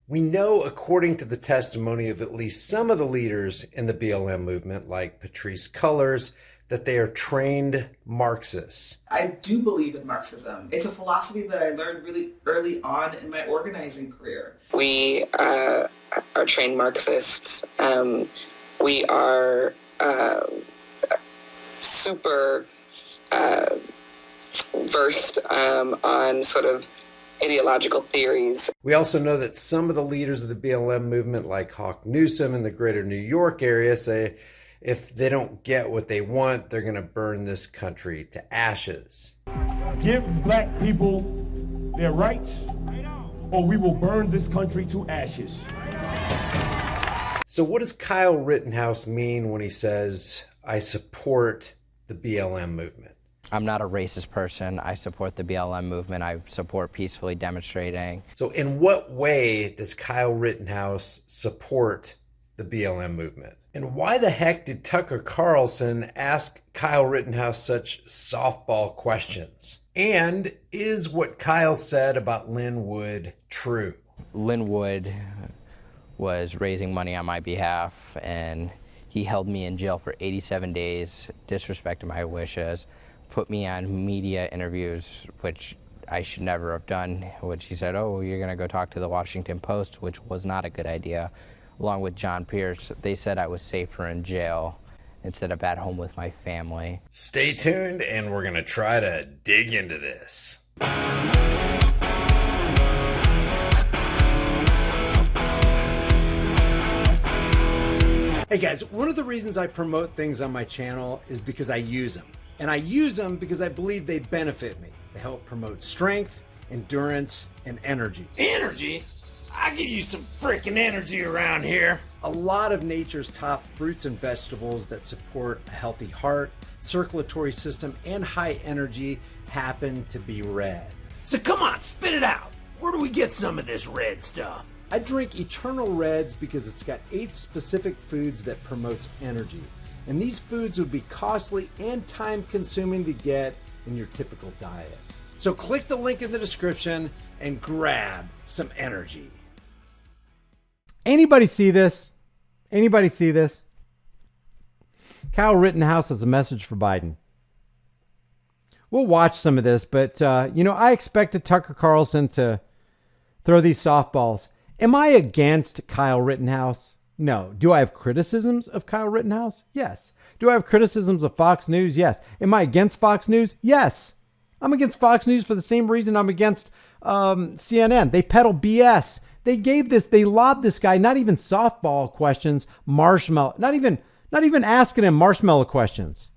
We know, according to the testimony of at least some of the leaders in the BLM movement, like Patrisse Cullors, that they are trained Marxists. I do believe in Marxism. It's a philosophy that I learned really early on in my organizing career. We are trained Marxists. We are super versed on sort of ideological theories. We also know that some of the leaders of the BLM movement, like Hawk Newsom in the greater New York area, say if they don't get what they want, they're going to burn this country to ashes. Give black people their rights, or we will burn this country to ashes. So what does Kyle Rittenhouse mean when he says, I support the BLM movement? I'm not a racist person. I support the BLM movement. I support peacefully demonstrating. So in what way does Kyle Rittenhouse support the BLM movement? And why the heck did Tucker Carlson ask Kyle Rittenhouse such softball questions? And is what Kyle said about Lynn Wood true? Lynn Wood was raising money on my behalf, and he held me in jail for 87 days, disrespected my wishes, put me on media interviews, which I should never have done, which he said, oh, you're going to go talk to the Washington Post, which was not a good idea. Along with John Pierce, they said I was safer in jail instead of at home with my family. Stay tuned, and we're going to try to dig into this. Hey guys, one of the reasons I promote things on my channel is because I use them. And I use them because I believe they benefit me. They help promote strength, endurance, and energy. Energy? I give you some freaking energy around here. A lot of nature's top fruits and vegetables that support a healthy heart, circulatory system, and high energy happen to be red. So come on, spit it out. Where do we get some of this red stuff? I drink Eternal Reds because it's got 8 specific foods that promotes energy. And these foods would be costly and time consuming to get in your typical diet. So click the link in the description and grab some energy. Anybody see this? Anybody see this? Kyle Rittenhouse has a message for Biden. We'll watch some of this, but I expected Tucker Carlson to throw these softballs. Am I against Kyle Rittenhouse? No. Do I have criticisms of Kyle Rittenhouse? Yes. Do I have criticisms of Fox News? Yes. Am I against Fox News? Yes. I'm against Fox News for the same reason I'm against CNN. They peddle BS. They lobbed this guy not even softball questions, marshmallow, not even asking him marshmallow questions.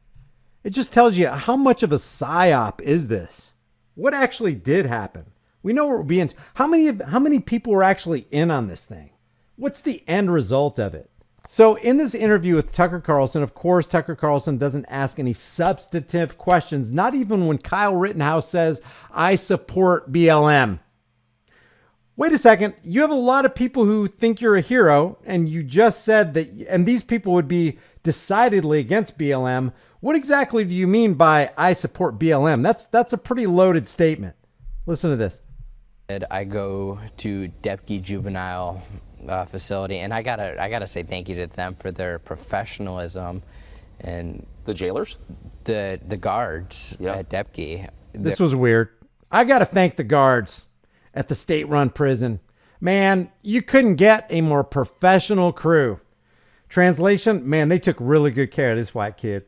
It just tells you how much of a psyop is this? What actually did happen? We know we're being. How many people were actually in on this thing? What's the end result of it? So in this interview with Tucker Carlson, of course, Tucker Carlson doesn't ask any substantive questions, not even when Kyle Rittenhouse says, I support BLM. Wait a second. You have a lot of people who think you're a hero, and you just said that, and these people would be decidedly against BLM. What exactly do you mean by I support BLM? That's a pretty loaded statement. Listen to this. I go to Depke Juvenile facility, and I gotta say thank you to them for their professionalism. And the jailers, the guards at Depke. This was weird. I gotta thank the guards at the state-run prison. Man, you couldn't get a more professional crew. Translation, man, they took really good care of this white kid.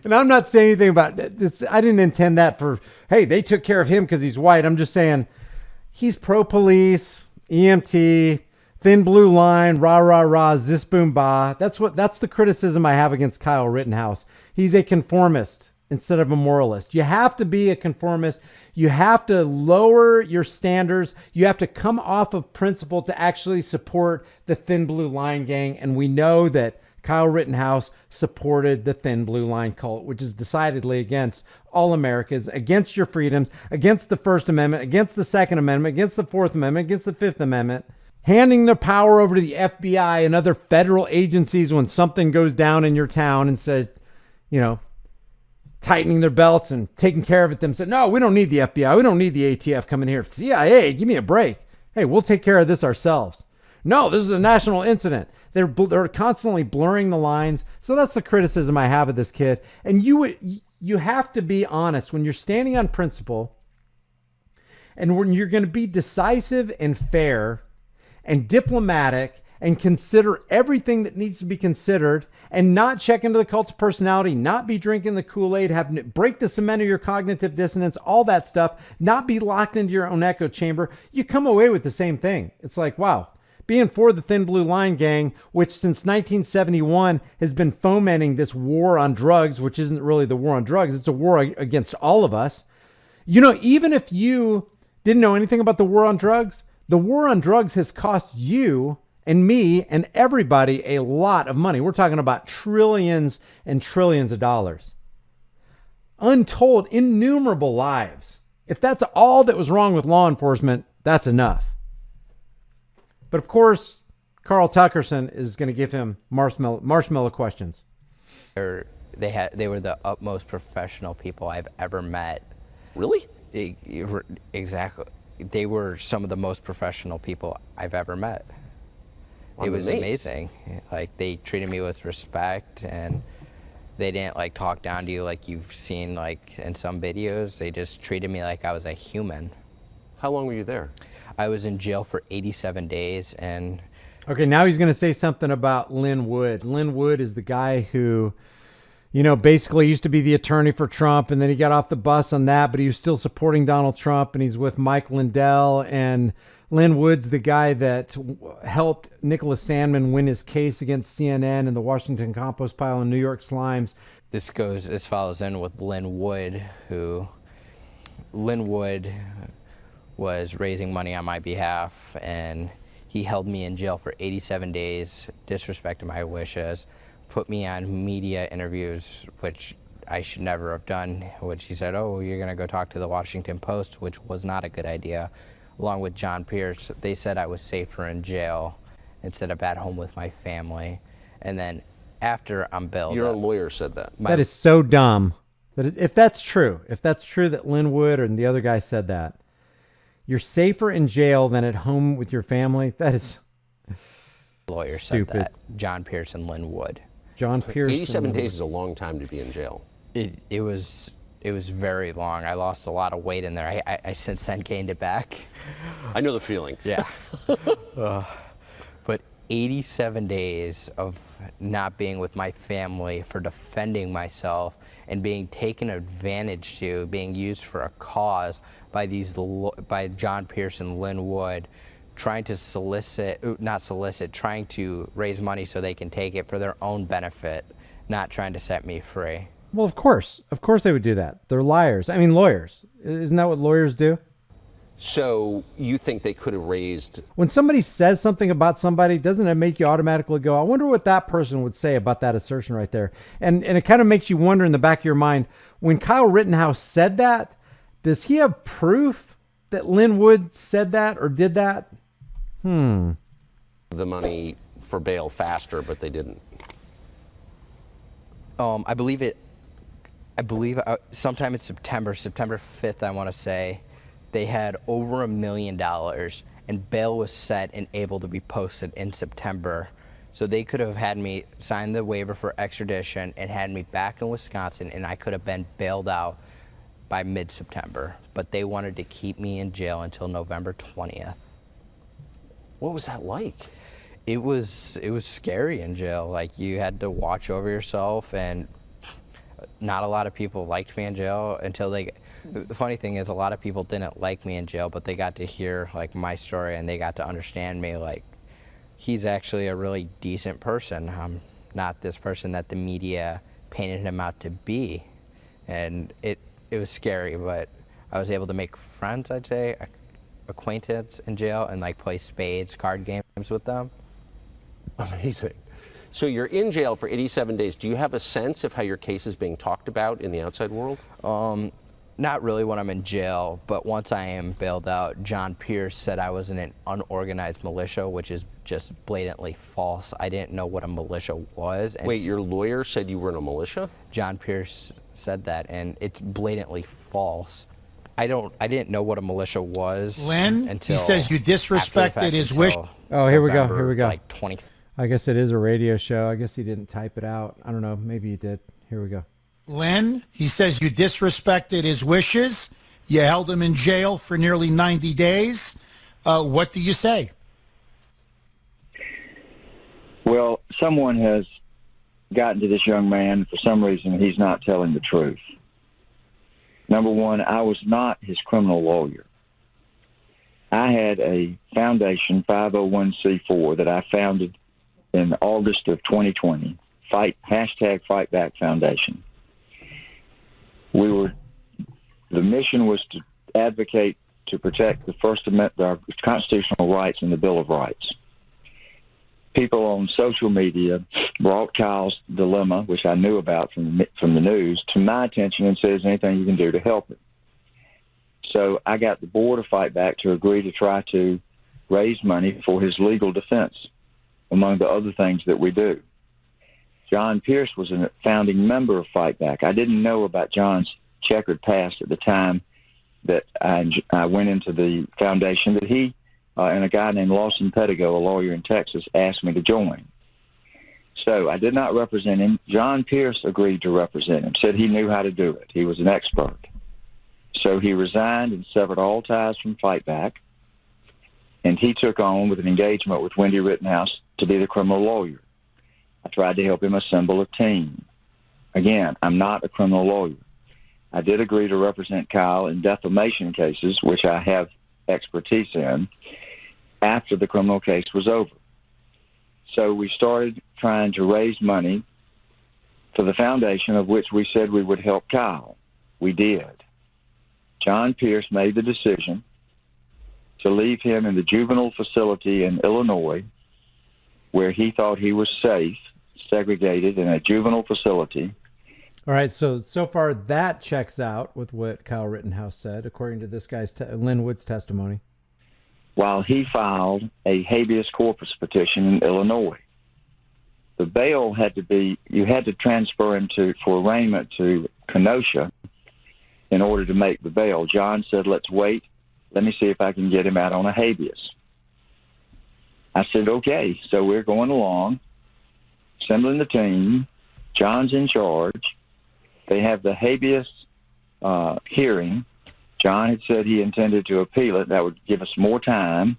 And I'm not saying anything about this. I didn't intend that for, hey, they took care of him because he's white. I'm just saying he's pro-police, EMT, thin blue line, rah, rah, rah, zis, boom, bah. That's the criticism I have against Kyle Rittenhouse. He's a conformist instead of a moralist. You have to be a conformist. You have to lower your standards. You have to come off of principle to actually support the thin blue line gang. And we know that Kyle Rittenhouse supported the thin blue line cult, which is decidedly against all Americans, against your freedoms, against the First Amendment, against the Second Amendment, against the Fourth Amendment, against the Fifth Amendment, handing the power over to the FBI and other federal agencies when something goes down in your town instead, tightening their belts and taking care of it themselves. No, we don't need the FBI. We don't need the ATF coming here. CIA, give me a break. Hey, we'll take care of this ourselves. No, this is a national incident. They're constantly blurring the lines. So that's the criticism I have of this kid. And you have to be honest when you're standing on principle, and when you're going to be decisive and fair and diplomatic and consider everything that needs to be considered, and not check into the cult of personality, not be drinking the Kool-Aid, break the cement of your cognitive dissonance, all that stuff, not be locked into your own echo chamber, you come away with the same thing. It's like, wow, being for the Thin Blue Line gang, which since 1971 has been fomenting this war on drugs, which isn't really the war on drugs, it's a war against all of us. You know, even if you didn't know anything about the war on drugs, the war on drugs has cost you and me and everybody a lot of money. We're talking about trillions and trillions of dollars. Untold, innumerable lives. If that's all that was wrong with law enforcement, that's enough. But of course, Carl Tuckerson is going to give him marshmallow questions. They were the utmost professional people I've ever met. Really? Exactly. They were some of the most professional people I've ever met. It was amazing. Like, they treated me with respect, and they didn't like talk down to you like you've seen like in some videos. They just treated me like I was a human. How long were you there? I was in jail for 87 days, and okay, now he's going to say something about Lynn Wood. Lynn Wood is the guy who, you know, basically used to be the attorney for Trump, and then he got off the bus on that, but he was still supporting Donald Trump, and he's with Mike Lindell. And Lynn Wood's the guy that helped Nicholas Sandmann win his case against CNN and the Washington compost pile and New York Slimes. This follows in with Lynn Wood, Lynn Wood was raising money on my behalf, and he held me in jail for 87 days, disrespected my wishes, put me on media interviews, which I should never have done, which he said, oh, you're going to go talk to the Washington Post, which was not a good idea. Along with John Pierce, they said I was safer in jail instead of at home with my family. And then after I'm bailed Your up, own lawyer said that. That is so dumb. If that's true that Lynn Wood and the other guy said that, you're safer in jail than at home with your family. That is lawyer stupid. said that. John Pierce and Lynn Wood. John Pierce. 87 days is a long time to be in jail. It was very long. I lost a lot of weight in there. I since then gained it back. I know the feeling. Yeah. But 87 days of not being with my family, for defending myself and being taken advantage to, being used for a cause by John Pierce and Lynn Wood, trying to trying to raise money so they can take it for their own benefit, not trying to set me free. Well, of course they would do that. They're liars. I mean, lawyers. Isn't that what lawyers do? So you think they could have raised... When somebody says something about somebody, doesn't it make you automatically go, I wonder what that person would say about that assertion right there? And it kind of makes you wonder in the back of your mind, when Kyle Rittenhouse said that, does he have proof that Lynn Wood said that or did that? The money for bail faster, but they didn't. I believe sometime in September 5th, I want to say, they had over $1 million, and bail was set and able to be posted in September. So they could have had me sign the waiver for extradition and had me back in Wisconsin, and I could have been bailed out by mid-September. But they wanted to keep me in jail until November 20th. What was that like? It was scary in jail. Like, you had to watch over yourself, and not a lot of people liked me in jail until the funny thing is, a lot of people didn't like me in jail, but they got to hear like my story, and they got to understand me. Like, he's actually a really decent person. I'm not this person that the media painted him out to be. And it was scary, but I was able to make friends, I'd say, acquaintance in jail, and like play spades, card games with them. Amazing. So you're in jail for 87 days. Do you have a sense of how your case is being talked about in the outside world? Not really when I'm in jail, but once I am bailed out, John Pierce said I was in an unorganized militia, which is just blatantly false. I didn't know what a militia was. Wait, your lawyer said you were in a militia? John Pierce said that, and it's blatantly false. I didn't know what a militia was. Lynn, until he says you disrespected his wish. Oh, here we go. November, Here we go. Like 20. I guess it is a radio show. I guess he didn't type it out. I don't know. Maybe he did. Here we go. Lynn, he says you disrespected his wishes. You held him in jail for nearly 90 days. What do you say? Well, someone has gotten to this young man. For some reason, he's not telling the truth. Number one, I was not his criminal lawyer. I had a foundation, 501c4, that I founded in August of 2020, Fight Back Foundation. The mission was to advocate to protect the First Amendment, our constitutional rights and the Bill of Rights. People on social media brought Kyle's dilemma, which I knew about from the news, to my attention and said, "Is there anything you can do to help it?" So I got the board of Fight Back to agree to try to raise money for his legal defense, among the other things that we do. John Pierce was a founding member of Fight Back. I didn't know about John's checkered past at the time that I went into the foundation, that he and a guy named Lawson Pedigo, a lawyer in Texas, asked me to join. So I did not represent him. John Pierce agreed to represent him, said he knew how to do it. He was an expert. So he resigned and severed all ties from Fight Back, and he took on with an engagement with Wendy Rittenhouse to be the criminal lawyer. I tried to help him assemble a team. Again, I'm not a criminal lawyer. I did agree to represent Kyle in defamation cases, which I have expertise in, after the criminal case was over. So we started trying to raise money for the foundation, of which we said we would help Kyle. We did. John Pierce made the decision to leave him in the juvenile facility in Illinois, where he thought he was safe, segregated in a juvenile facility. All right, so far that checks out with what Kyle Rittenhouse said, according to this guy's Lynn Wood's testimony. While he filed a habeas corpus petition in Illinois. The bail had to be, you had to transfer him for arraignment to Kenosha in order to make the bail. John said, "Let's wait. Let me see if I can get him out on a habeas." I said, "Okay." So we're going along, assembling the team. John's in charge. They have the habeas hearing. John had said he intended to appeal it. That would give us more time.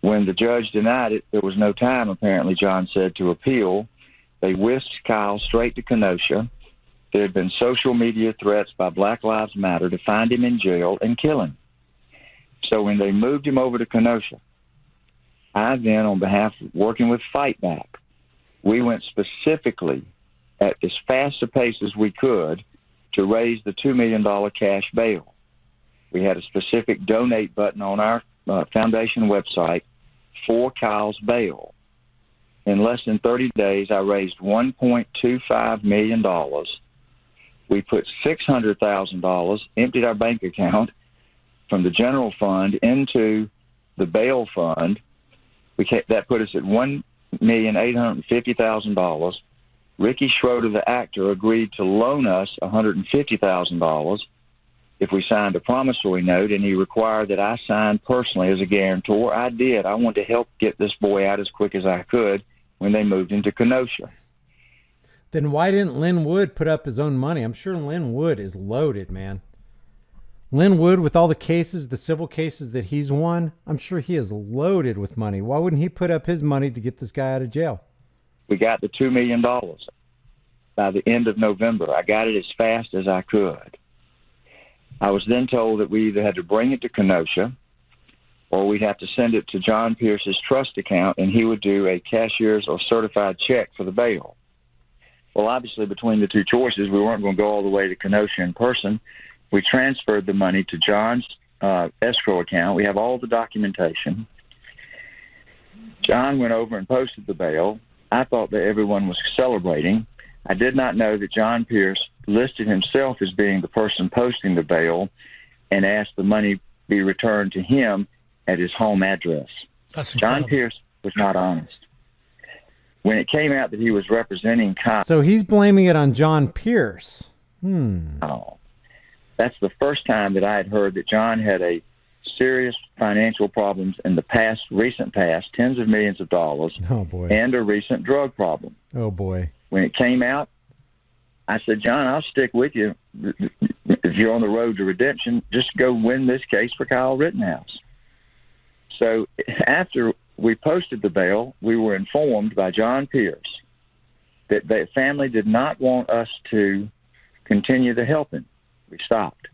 When the judge denied it, there was no time, apparently, John said, to appeal. They whisked Kyle straight to Kenosha. There had been social media threats by Black Lives Matter to find him in jail and kill him. So when they moved him over to Kenosha, I then, on behalf of working with Fight Back, we went specifically at as fast a pace as we could to raise the $2 million cash bail. We had a specific donate button on our foundation website for Kyle's bail. In less than 30 days, I raised $1.25 million. We put $600,000, emptied our bank account from the general fund into the bail fund. That put us at $1,850,000. Ricky Schroeder, the actor, agreed to loan us $150,000 if we signed a promissory note, and he required that I sign personally as a guarantor. I did. I wanted to help get this boy out as quick as I could when they moved into Kenosha. Then why didn't Lynn Wood put up his own money? I'm sure Lynn Wood is loaded, man. Lynn Wood, with all the cases, the civil cases that he's won, I'm sure he is loaded with money. Why wouldn't he put up his money to get this guy out of jail? We got the $2 million by the end of November. I got it as fast as I could. I was then told that we either had to bring it to Kenosha or we'd have to send it to John Pierce's trust account, and he would do a cashier's or certified check for the bail. Well, obviously, between the two choices, we weren't going to go all the way to Kenosha in person. We transferred the money to John's escrow account. We have all the documentation. John went over and posted the bail. I thought that everyone was celebrating. I did not know that John Pierce listed himself as being the person posting the bail and asked the money be returned to him at his home address. That's incredible. John Pierce was not honest. When it came out that he was representing Kyle... So he's blaming it on John Pierce. That's the first time that I had heard that John had a serious financial problems in the recent past, tens of millions of dollars, Oh, boy. and a recent drug problem. Oh, boy. When it came out, I said, John, I'll stick with you. If you're on the road to redemption, just go win this case for Kyle Rittenhouse. So after we posted the bail, we were informed by John Pierce that the family did not want us to continue the helping. We stopped.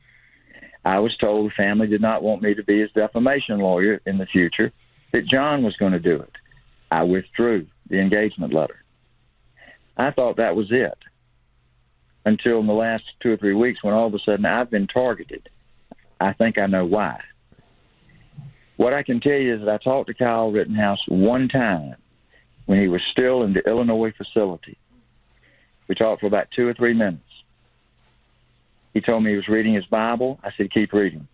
I was told the family did not want me to be his defamation lawyer in the future, that John was going to do it. I withdrew the engagement letter. I thought that was it until in the last 2 or 3 weeks when all of a sudden I've been targeted. I think I know why. What I can tell you is that I talked to Kyle Rittenhouse one time when he was still in the Illinois facility. We talked for about 2 or 3 minutes. He told me he was reading his Bible. I said, keep reading.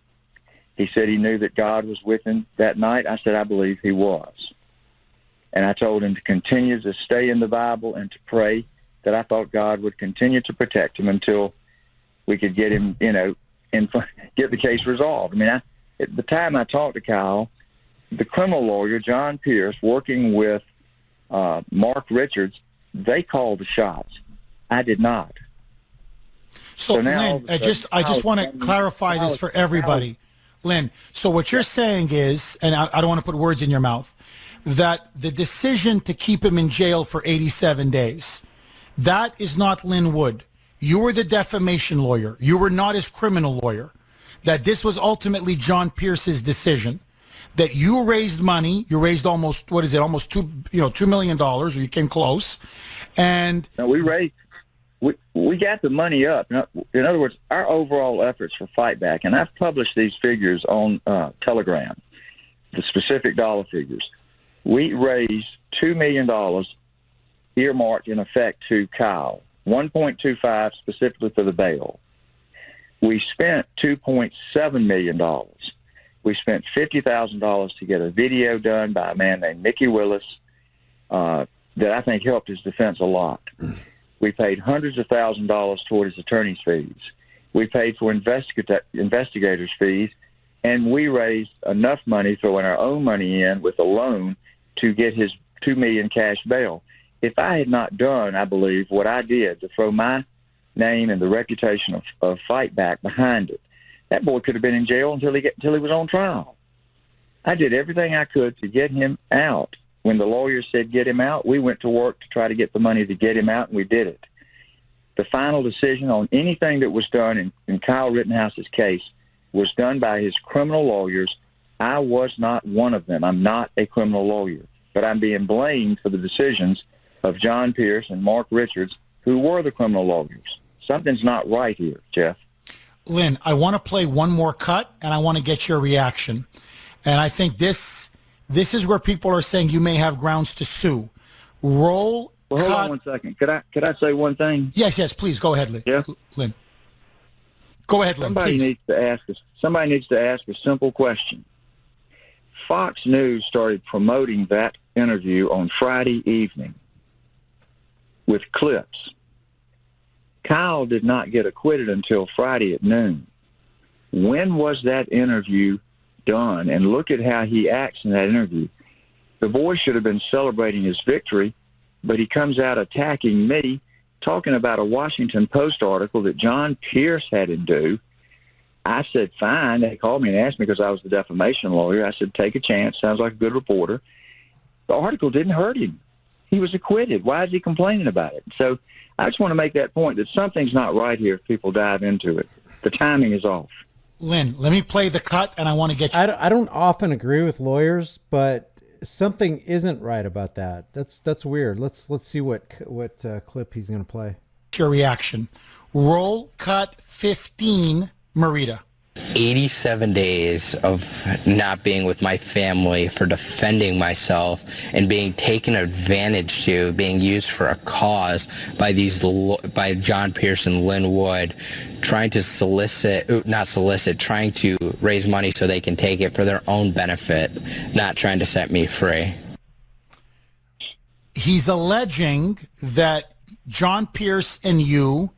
He said he knew that God was with him that night. I said, I believe he was. And I told him to continue to stay in the Bible and to pray that I thought God would continue to protect him until we could get him, get the case resolved. I mean, at the time I talked to Kyle, the criminal lawyer, John Pierce, working with Mark Richards, they called the shots. I did not. So Lynn, I just want to clarify this for everybody. Lynn, so what you're saying is, and I don't want to put words in your mouth, that the decision to keep him in jail for 87 days, that is not Lynn Wood. You were the defamation lawyer. You were not his criminal lawyer. That this was ultimately John Pierce's decision. That you raised money. You raised almost $2 million, or you came close. And no, we got the money up. In other words, our overall efforts for Fight Back, and I've published these figures on Telegram, the specific dollar figures. We raised $2 million earmarked in effect to Kyle, 1.25 specifically for the bail. We spent $2.7 million. We spent $50,000 to get a video done by a man named Mickey Willis that I think helped his defense a lot. We paid hundreds of thousands of dollars toward his attorney's fees. We paid for investigators' fees, and we raised enough money, throwing our own money in with a loan, to get his $2 million cash bail. If I had not done, I believe, what I did to throw my name and the reputation of Fight Back behind it, that boy could have been in jail until he was on trial. I did everything I could to get him out. When the lawyers said get him out, we went to work to try to get the money to get him out, and we did it. The final decision on anything that was done in Kyle Rittenhouse's case was done by his criminal lawyers. I was not one of them. I'm not a criminal lawyer, but I'm being blamed for the decisions of John Pierce and Mark Richards, who were the criminal lawyers. Something's not right here, Jeff. Lynn, I want to play one more cut, and I want to get your reaction. And I think this is where people are saying you may have grounds to sue. Roll. Well, hold on one second. Could I say one thing? Yes, please. Go ahead, Lynn. Jeff? Lynn. Go ahead, Lynn, Somebody please. Somebody needs to ask a simple question. Fox News started promoting that interview on Friday evening with clips. Kyle did not get acquitted until Friday at noon. When was that interview done? And look at how he acts in that interview. The boy should have been celebrating his victory, but he comes out attacking me, talking about a Washington Post article that John Pierce had him do. I said, fine. They called me and asked me because I was the defamation lawyer. I said, take a chance. Sounds like a good reporter. The article didn't hurt him. He was acquitted. Why is he complaining about it? So I just want to make that point that something's not right here if people dive into it. The timing is off. Lynn, let me play the cut, and I want to get you. I don't often agree with lawyers, but something isn't right about that. That's weird. Let's see what clip he's going to play. Your reaction. Roll cut 15, Marita. 87 days of not being with my family, for defending myself and being taken advantage to, being used for a cause by John Pierce and Lynn Wood, trying to trying to raise money so they can take it for their own benefit, not trying to set me free. He's alleging that John Pierce and you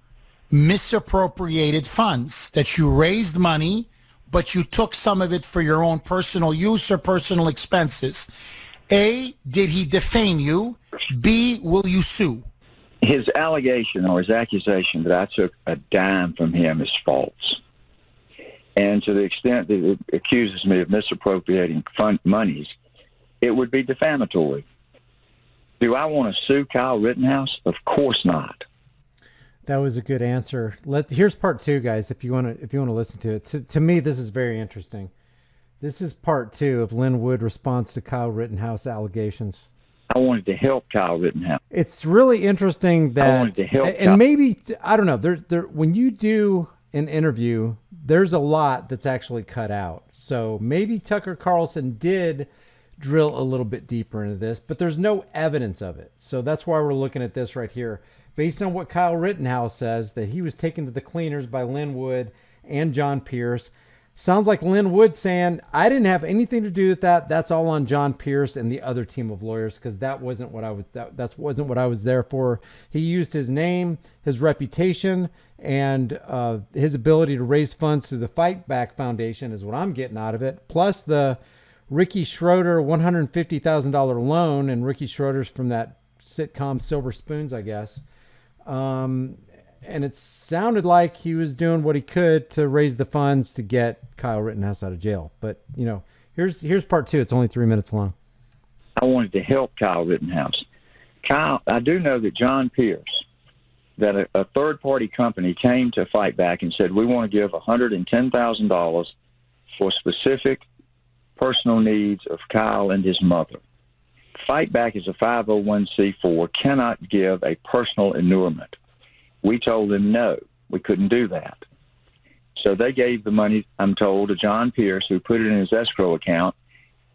misappropriated funds, that you raised money, but you took some of it for your own personal use or personal expenses. A, did he defame you? B, will you sue? His allegation or his accusation that I took a dime from him is false. And to the extent that it accuses me of misappropriating fund monies, it would be defamatory. Do I want to sue Kyle Rittenhouse? Of course not. That was a good answer. Here's part two, guys. If you want to listen to it. To me, this is very interesting. This is part two of Lin Wood response to Kyle Rittenhouse allegations. I wanted to help Kyle Rittenhouse. It's really interesting that, I wanted to help and Kyle. maybe, I don't know, there when you do an interview, there's a lot that's actually cut out. So maybe Tucker Carlson did drill a little bit deeper into this, but there's no evidence of it. So that's why we're looking at this right here. Based on what Kyle Rittenhouse says, that he was taken to the cleaners by Lin Wood and John Pierce. Sounds like Lin Wood saying, I didn't have anything to do with that. That's all on John Pierce and the other team of lawyers, because that wasn't what I was. That wasn't what I was there for. He used his name, his reputation, and his ability to raise funds through the Fight Back Foundation is what I'm getting out of it. Plus the Ricky Schroeder $150,000 loan, and Ricky Schroeder's from that sitcom Silver Spoons, I guess. And it sounded like he was doing what he could to raise the funds to get Kyle Rittenhouse out of jail. But, you know, here's part two. It's only 3 minutes long. I wanted to help Kyle Rittenhouse. I do know that John Pierce, that a third-party company came to Fight Back and said, we want to give $110,000 for specific personal needs of Kyle and his mother. Fight Back is a 501c4, cannot give a personal inurement. We told them no, we couldn't do that. So they gave the money, I'm told, to John Pierce, who put it in his escrow account.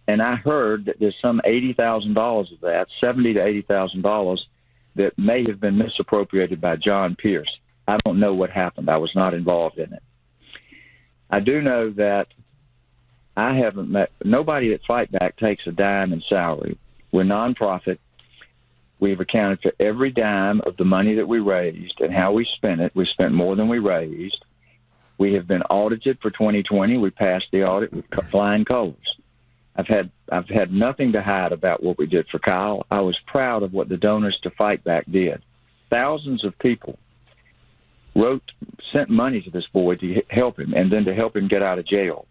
And I heard that there's some $80,000 of that, $70,000 to $80,000, that may have been misappropriated by John Pierce. I don't know what happened. I was not involved in it. I do know that I haven't met, nobody at Fight Back takes a dime in salary. We're nonprofit. We've accounted for every dime of the money that we raised and how we spent it. We spent more than we raised. We have been audited for 2020. We passed the audit with flying colors. I've had nothing to hide about what we did for Kyle. I was proud of what the donors to Fight Back did. Thousands of people sent money to this boy to help him and then to help him get out of jail.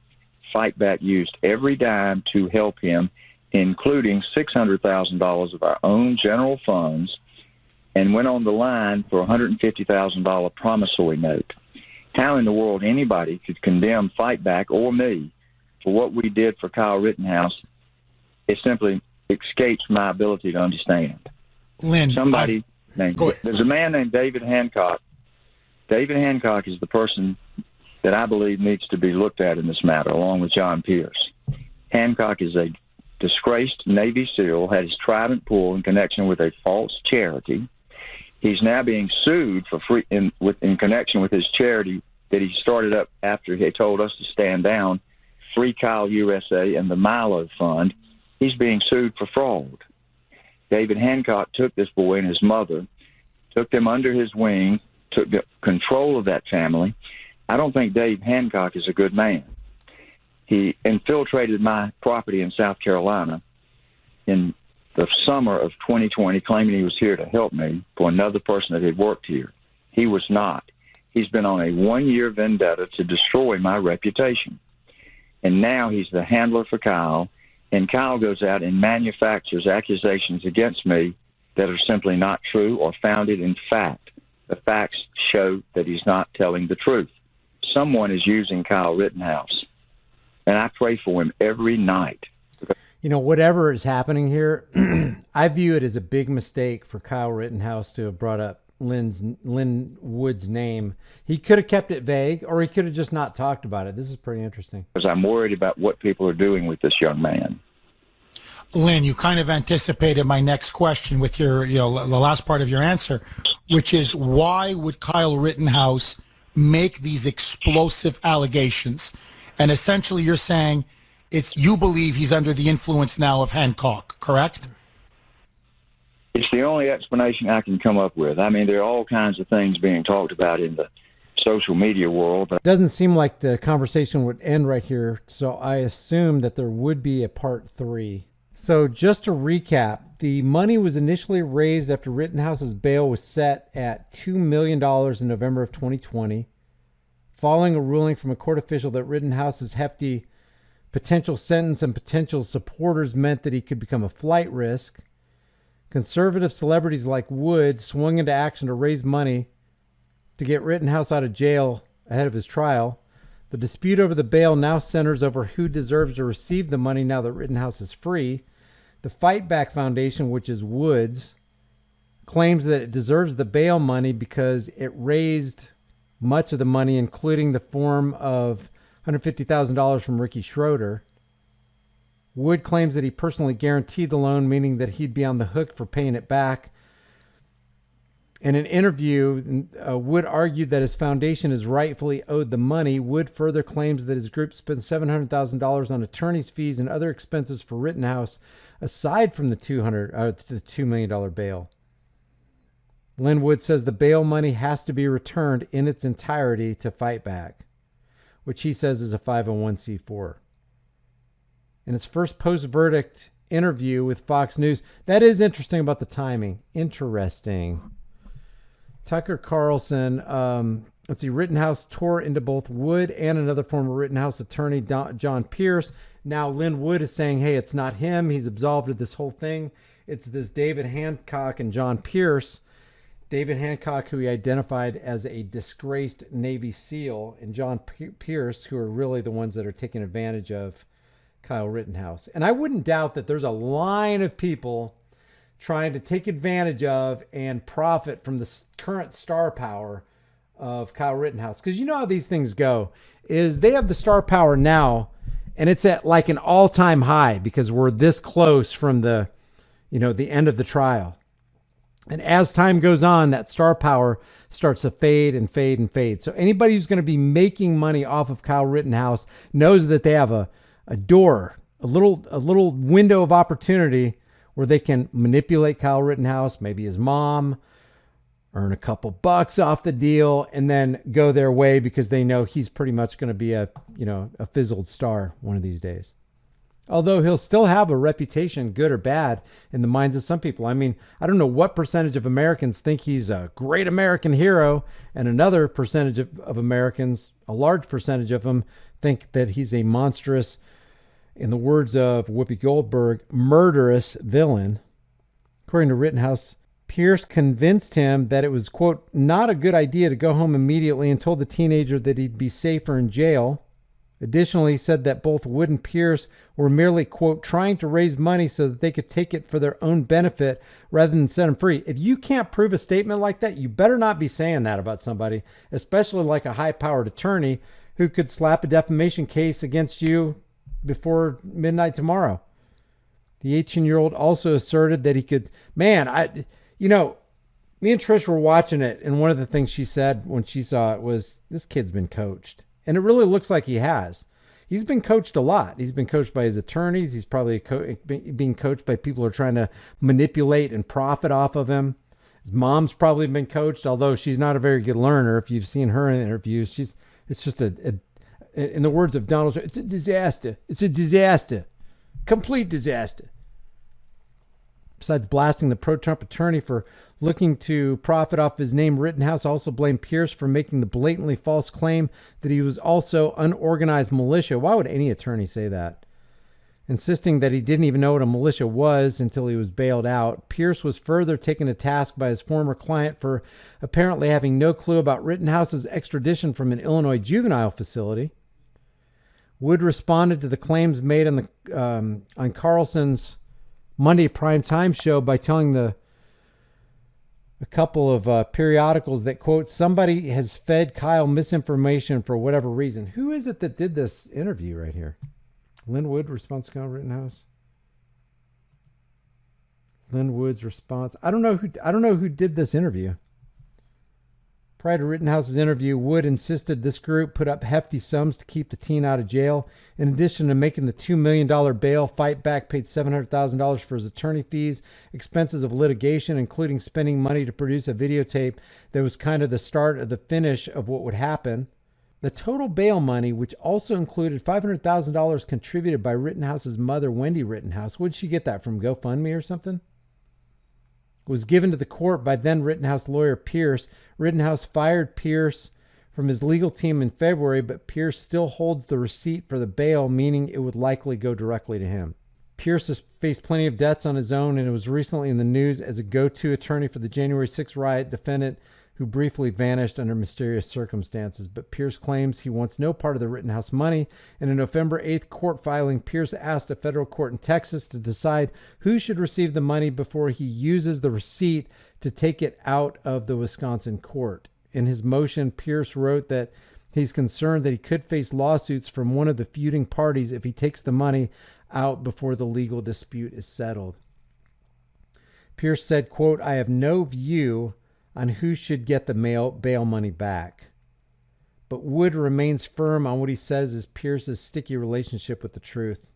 Fight Back used every dime to help him, including $600,000 of our own general funds, and went on the line for a $150,000 promissory note. How in the world anybody could condemn Fight Back or me for what we did for Kyle Rittenhouse, it simply escapes my ability to understand. Lynn, there's a man named David Hancock. David Hancock is the person that I believe needs to be looked at in this matter, along with John Pierce. Hancock is a disgraced Navy SEAL, had his trident pulled in connection with a false charity. He's now being sued for in connection with his charity that he started up after he told us to stand down, Free Kyle USA and the Milo Fund. He's being sued for fraud. David Hancock took this boy and his mother, took them under his wing, took control of that family. I don't think Dave Hancock is a good man. He infiltrated my property in South Carolina in the summer of 2020, claiming he was here to help me for another person that had worked here. He was not. He's been on a one-year vendetta to destroy my reputation. And now he's the handler for Kyle, and Kyle goes out and manufactures accusations against me that are simply not true or founded in fact. The facts show that he's not telling the truth. Someone is using Kyle Rittenhouse. And I pray for him every night. You know, whatever is happening here, I view it as a big mistake for Kyle Rittenhouse to have brought up Lin Wood's name. He could have kept it vague, or he could have just not talked about it. This is pretty interesting. Because I'm worried about what people are doing with this young man. Lynn, you kind of anticipated my next question with your, the last part of your answer, which is why would Kyle Rittenhouse make these explosive allegations? And essentially you're saying you believe he's under the influence now of Hancock, correct? It's the only explanation I can come up with. I mean, there are all kinds of things being talked about in the social media world. But it doesn't seem like the conversation would end right here, so I assume that there would be a part 3. So just to recap, the money was initially raised after Rittenhouse's bail was set at $2 million in November of 2020, following a ruling from a court official that Rittenhouse's hefty potential sentence and potential supporters meant that he could become a flight risk. Conservative celebrities like Wood swung into action to raise money to get Rittenhouse out of jail ahead of his trial. The dispute over the bail now centers over who deserves to receive the money now that Rittenhouse is free. The Fight Back Foundation, which is Wood's, claims that it deserves the bail money because it raised much of the money, including the form of $150,000 from Ricky Schroeder. Wood claims that he personally guaranteed the loan, meaning that he'd be on the hook for paying it back. In an interview, Wood argued that his foundation is rightfully owed the money. Wood further claims that his group spent $700,000 on attorney's fees and other expenses for Rittenhouse, aside from the $2 million bail. Lynn Wood says the bail money has to be returned in its entirety to Fight Back, which he says is a 501c4. In its first post-verdict interview with Fox News, that is interesting about the timing. Interesting. Tucker Carlson, let's see, Rittenhouse tore into both Wood and another former Rittenhouse attorney, John Pierce. Now Lynn Wood is saying, hey, it's not him. He's absolved of this whole thing. It's this David Hancock and John Pierce. David Hancock, who he identified as a disgraced Navy SEAL, and John Pierce, who are really the ones that are taking advantage of Kyle Rittenhouse. And I wouldn't doubt that there's a line of people trying to take advantage of and profit from the current star power of Kyle Rittenhouse. Because you know how these things go, is they have the star power now, and it's at like an all-time high because we're this close from the end of the trial. And as time goes on, that star power starts to fade and fade and fade. So anybody who's going to be making money off of Kyle Rittenhouse knows that they have a door, a little window of opportunity where they can manipulate Kyle Rittenhouse, maybe his mom, earn a couple bucks off the deal, and then go their way because they know he's pretty much going to be a fizzled star one of these days. Although he'll still have a reputation, good or bad, in the minds of some people. I mean, I don't know what percentage of Americans think he's a great American hero, and another percentage of Americans, a large percentage of them, think that he's a monstrous, in the words of Whoopi Goldberg, murderous villain. According to Rittenhouse, Pierce convinced him that it was, quote, not a good idea to go home immediately and told the teenager that he'd be safer in jail. Additionally, he said that both Wood and Pierce were merely, quote, trying to raise money so that they could take it for their own benefit rather than set him free. If you can't prove a statement like that, you better not be saying that about somebody, especially like a high-powered attorney who could slap a defamation case against you before midnight tomorrow. The 18-year-old also asserted that he could, me and Trish were watching it, and one of the things she said when she saw it was, this kid's been coached. And it really looks like he has. He's been coached a lot. He's been coached by his attorneys. He's probably being coached by people who are trying to manipulate and profit off of him. His mom's probably been coached, although she's not a very good learner. If you've seen her in interviews, it's just in the words of Donald Trump, it's a disaster. It's a disaster. Complete disaster. Besides blasting the pro-Trump attorney for looking to profit off his name, Rittenhouse also blamed Pierce for making the blatantly false claim that he was also unorganized militia. Why would any attorney say that? Insisting that he didn't even know what a militia was until he was bailed out. Pierce was further taken to task by his former client for apparently having no clue about Rittenhouse's extradition from an Illinois juvenile facility. Wood responded to the claims made on Carlson's Monday primetime show by telling a couple of periodicals that, quote, somebody has fed Kyle misinformation for whatever reason. Who is it that did this interview right here? Lynn Wood response to Kyle Rittenhouse. Lynn Wood's response. I don't know who did this interview. Prior to Rittenhouse's interview, Wood insisted this group put up hefty sums to keep the teen out of jail. In addition to making the $2 million bail, Fight Back paid $700,000 for his attorney fees, expenses of litigation, including spending money to produce a videotape that was kind of the start of the finish of what would happen. The total bail money, which also included $500,000 contributed by Rittenhouse's mother, Wendy Rittenhouse, where'd she get that from, GoFundMe or something? Was given to the court by then Rittenhouse lawyer Pierce. Rittenhouse fired Pierce from his legal team in February, but Pierce still holds the receipt for the bail, meaning it would likely go directly to him. Pierce has faced plenty of debts on his own and was recently in the news as a go-to attorney for the January 6th riot defendant who briefly vanished under mysterious circumstances. But Pierce claims he wants no part of the Rittenhouse money. In a November 8th court filing, Pierce asked a federal court in Texas to decide who should receive the money before he uses the receipt to take it out of the Wisconsin court. In his motion, Pierce wrote that he's concerned that he could face lawsuits from one of the feuding parties if he takes the money out before the legal dispute is settled. Pierce said, quote, "I have no view on who should get the bail money back." But Wood remains firm on what he says is Pierce's sticky relationship with the truth.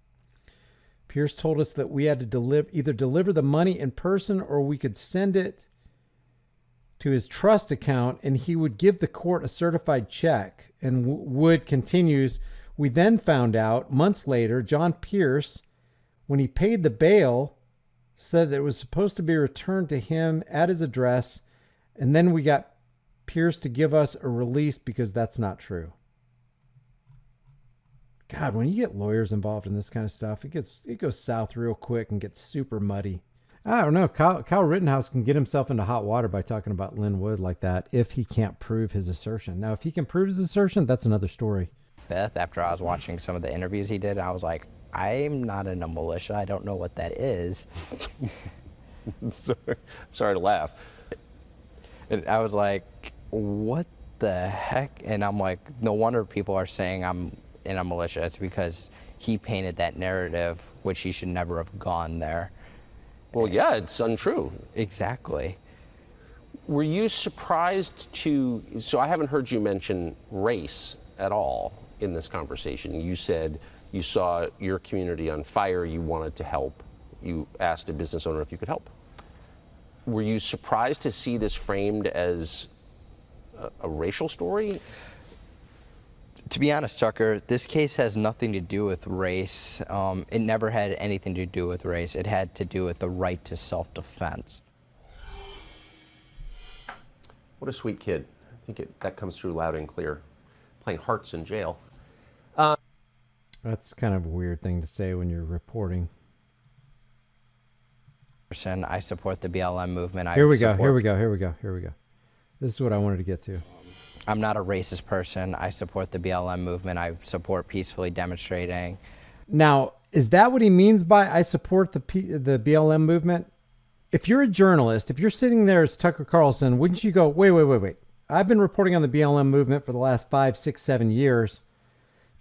Pierce told us that we had to either deliver the money in person or we could send it to his trust account and he would give the court a certified check. And Wood continues, "We then found out months later, John Pierce, when he paid the bail, said that it was supposed to be returned to him at his address. And then we got Pierce to give us a release because that's not true." God, when you get lawyers involved in this kind of stuff, it goes south real quick and gets super muddy. I don't know. Kyle Rittenhouse can get himself into hot water by talking about Lynn Wood like that if he can't prove his assertion. Now, if he can prove his assertion, that's another story. Fifth, after I was watching some of the interviews he did, I was like, I'm not in a militia. I don't know what that is. Sorry to laugh. And I was like, what the heck? And I'm like, no wonder people are saying I'm in a militia. It's because he painted that narrative, which he should never have gone there. Well, yeah, it's untrue. Exactly. Were you surprised so I haven't heard you mention race at all in this conversation. You said you saw your community on fire, you wanted to help. You asked a business owner if you could help. Were you surprised to see this framed as a racial story? To be honest, Tucker, this case has nothing to do with race. It never had anything to do with race. It had to do with the right to self-defense. What a sweet kid. I think that comes through loud and clear. Playing hearts in jail. That's kind of a weird thing to say when you're reporting. I support the BLM movement. Here we go. This is what I wanted to get to. I'm not a racist person. I support the BLM movement. I support peacefully demonstrating. Now, is that what he means by I support the BLM movement? If you're a journalist, if you're sitting there as Tucker Carlson, wouldn't you go, wait. I've been reporting on the BLM movement for the last 5, 6, 7 years,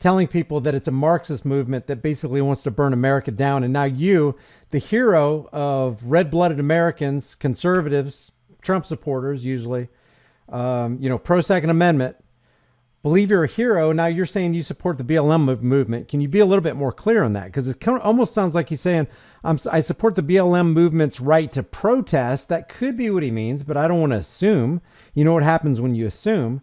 telling people that it's a Marxist movement that basically wants to burn America down. And now you, the hero of red-blooded Americans, conservatives, Trump supporters usually, pro-Second Amendment, believe you're a hero. Now you're saying you support the BLM movement. Can you be a little bit more clear on that? Because it kind of almost sounds like he's saying, I support the BLM movement's right to protest. That could be what he means, but I don't want to assume. You know what happens when you assume.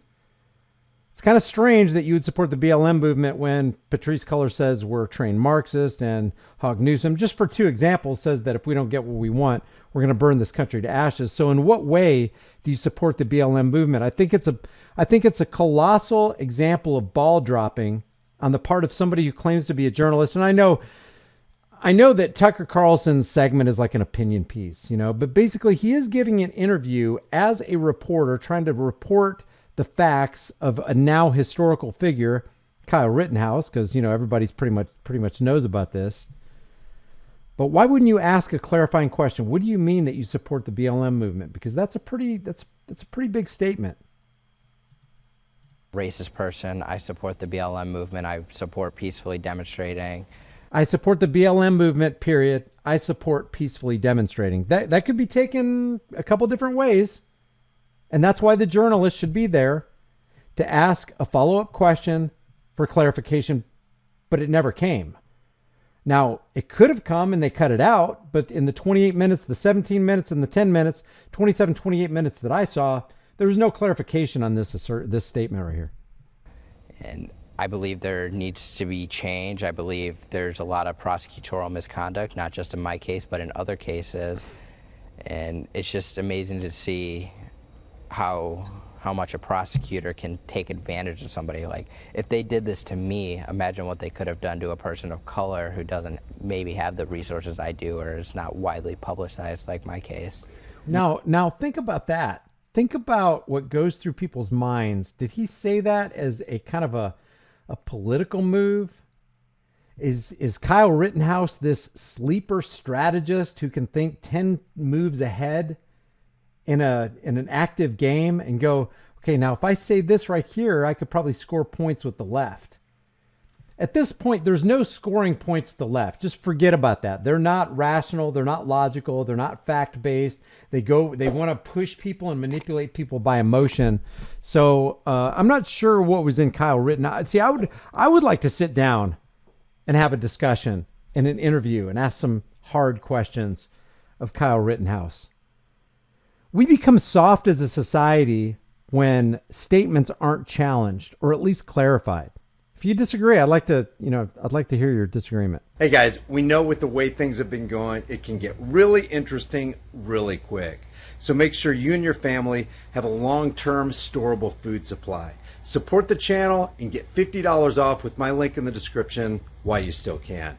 It's kind of strange that you would support the BLM movement when Patrisse Cullors says we're trained Marxist and Hog Newsom, just for two examples, says that if we don't get what we want, we're going to burn this country to ashes. So in what way do you support the BLM movement? I think it's a colossal example of ball dropping on the part of somebody who claims to be a journalist. And I know that Tucker Carlson's segment is like an opinion piece, but basically he is giving an interview as a reporter trying to report the facts of a now historical figure, Kyle Rittenhouse, because everybody's pretty much knows about this. But why wouldn't you ask a clarifying question? What do you mean that you support the BLM movement? Because that's a pretty big statement. Racist person. I support the BLM movement. I support peacefully demonstrating. I support the BLM movement, period. I support peacefully demonstrating. That could be taken a couple different ways. And that's why the journalist should be there to ask a follow-up question for clarification, but it never came. Now, it could have come and they cut it out, but in the 28 minutes, the 17 minutes, and the 10 minutes, 27, 28 minutes that I saw, there was no clarification on this statement right here. And I believe there needs to be change. I believe there's a lot of prosecutorial misconduct, not just in my case, but in other cases. And it's just amazing to see how much a prosecutor can take advantage of somebody. Like, if they did this to me, imagine what they could have done to a person of color who doesn't maybe have the resources I do, or is not widely publicized like my case. Now think about that. Think about what goes through people's minds. Did he say that as a kind of a political move? Is Kyle Rittenhouse this sleeper strategist who can think 10 moves ahead in an active game and go, okay, now if I say this right here, I could probably score points with the left. At this point, there's no scoring points with the left. Just forget about that. They're not rational. They're not logical. They're not fact-based. They want to push people and manipulate people by emotion. So I'm not sure what was in Kyle Rittenhouse. See, I would like to sit down and have a discussion and an interview and ask some hard questions of Kyle Rittenhouse. We become soft as a society when statements aren't challenged or at least clarified. If you disagree, I'd like to hear your disagreement. Hey guys, we know with the way things have been going, it can get really interesting really quick. So make sure you and your family have a long-term storable food supply. Support the channel and get $50 off with my link in the description while you still can.